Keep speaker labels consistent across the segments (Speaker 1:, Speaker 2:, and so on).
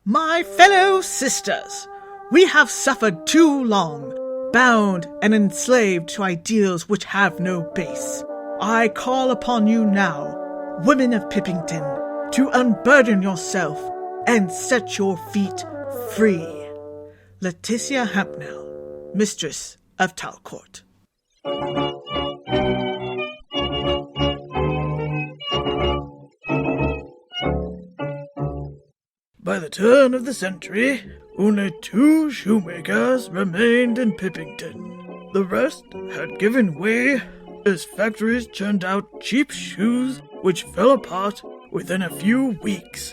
Speaker 1: My fellow sisters, we have suffered too long, bound and enslaved to ideals which have no base. I call upon you now, women of Pippington, to unburden yourself and set your feet free. Letitia Hampnell, Mistress of Talcourt.
Speaker 2: By the turn of the century, only 2 shoemakers remained in Pippington. The rest had given way as factories churned out cheap shoes which fell apart within a few weeks.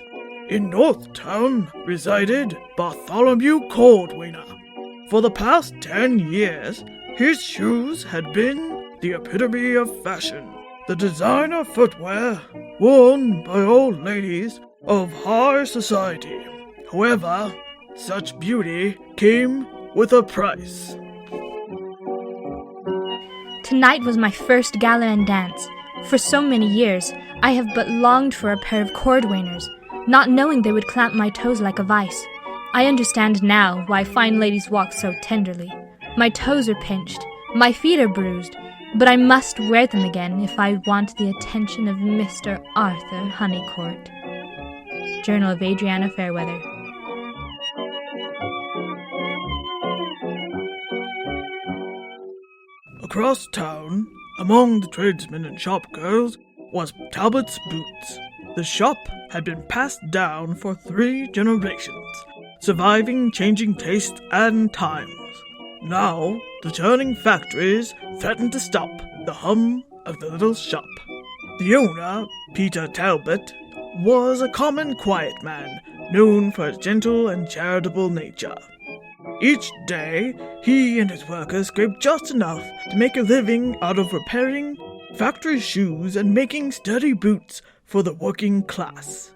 Speaker 2: In Northtown resided Bartholomew Cordwainer. For the past 10 years, his shoes had been the epitome of fashion, the designer footwear worn by old ladies of high society. However, such beauty came with a price.
Speaker 3: Tonight was my first gala and dance. For so many years, I have but longed for a pair of cordwainers, not knowing they would clamp my toes like a vice. I understand now why fine ladies walk so tenderly. My toes are pinched, my feet are bruised, but I must wear them again if I want the attention of Mr. Arthur Honeycourt. Journal of Adriana Fairweather.
Speaker 2: Across town, among the tradesmen and shopgirls, was Talbot's Boots. The shop had been passed down for 3 generations, surviving changing tastes and times. Now, the turning factories threatened to stop the hum of the little shop. The owner, Peter Talbot, was a common, quiet man, known for his gentle and charitable nature. Each day, he and his workers scraped just enough to make a living out of repairing factory shoes and making sturdy boots for the working class.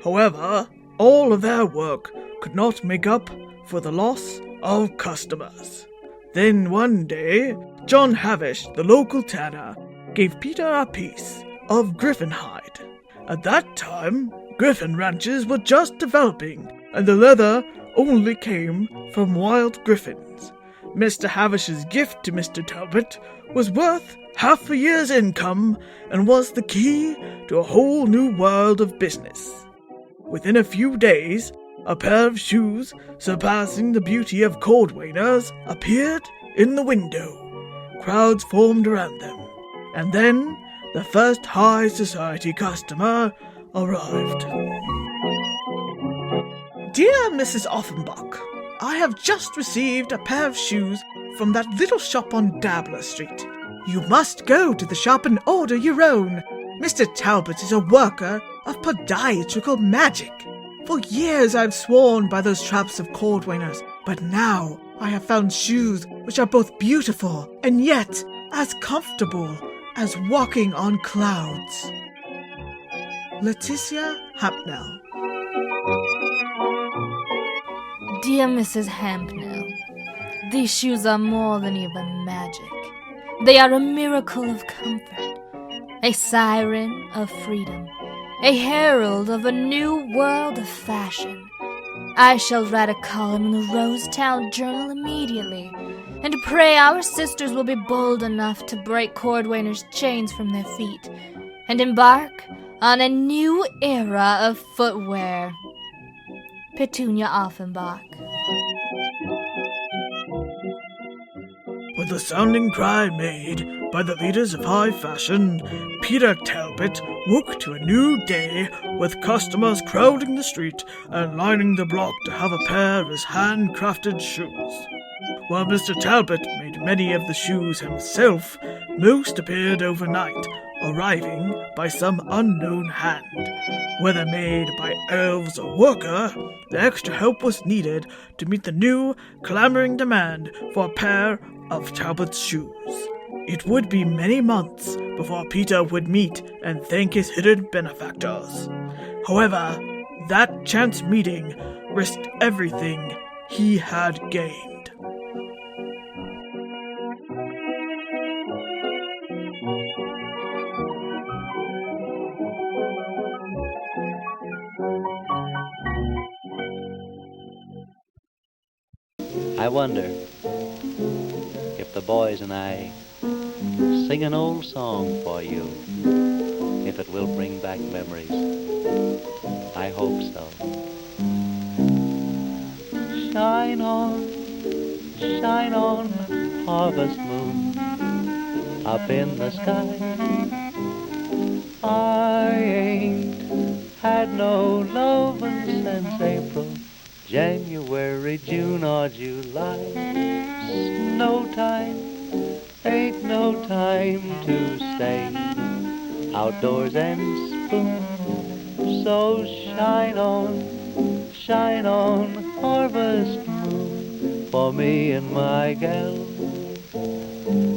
Speaker 2: However, all of their work could not make up for the loss of customers. Then one day, John Havish, the local tanner, gave Peter a piece of griffin hide. At that time, griffin ranches were just developing, and the leather only came from wild griffins. Mr. Havish's gift to Mr. Talbot was worth half a year's income and was the key to a whole new world of business. Within a few days, a pair of shoes surpassing the beauty of cordwainers appeared in the window. Crowds formed around them, and then the first high society customer arrived.
Speaker 1: Dear Mrs. Offenbach, I have just received a pair of shoes from that little shop on Dabbler Street. You must go to the shop and order your own. Mr. Talbot is a worker of podiatrical magic. For years I've sworn by those traps of cordwainers, but now I have found shoes which are both beautiful and yet as comfortable as walking on clouds. Letitia Hampnell.
Speaker 3: Dear Mrs. Hampnell, these shoes are more than even magic. They are a miracle of comfort, a siren of freedom, a herald of a new world of fashion. I shall write a column in the Rosetown Journal immediately, and pray our sisters will be bold enough to break cordwainers' chains from their feet, and embark on a new era of footwear. Petunia Offenbach.
Speaker 2: With the sounding cry made by the leaders of high fashion, Peter Talbot woke to a new day with customers crowding the street and lining the block to have a pair of his handcrafted shoes. While Mr. Talbot made many of the shoes himself, most appeared overnight, arriving by some unknown hand. Whether made by elves or worker, the extra help was needed to meet the new, clamoring demand for a pair of Talbot's shoes. It would be many months before Peter would meet and thank his hidden benefactors. However, that chance meeting risked everything he had gained.
Speaker 4: I wonder if the boys and I sing an old song for you, if it will bring back memories. I hope so. Shine on, harvest moon, up in the sky. I ain't had no lovin' since April, January, June or July. No time, ain't no time to stay outdoors and spoon. So shine on, harvest moon, for me and my gal.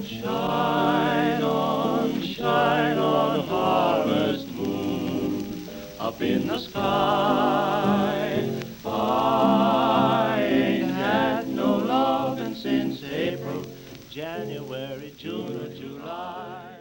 Speaker 4: Shine on, harvest moon, up in the sky. I ain't had no lovin' since April, January, June or July.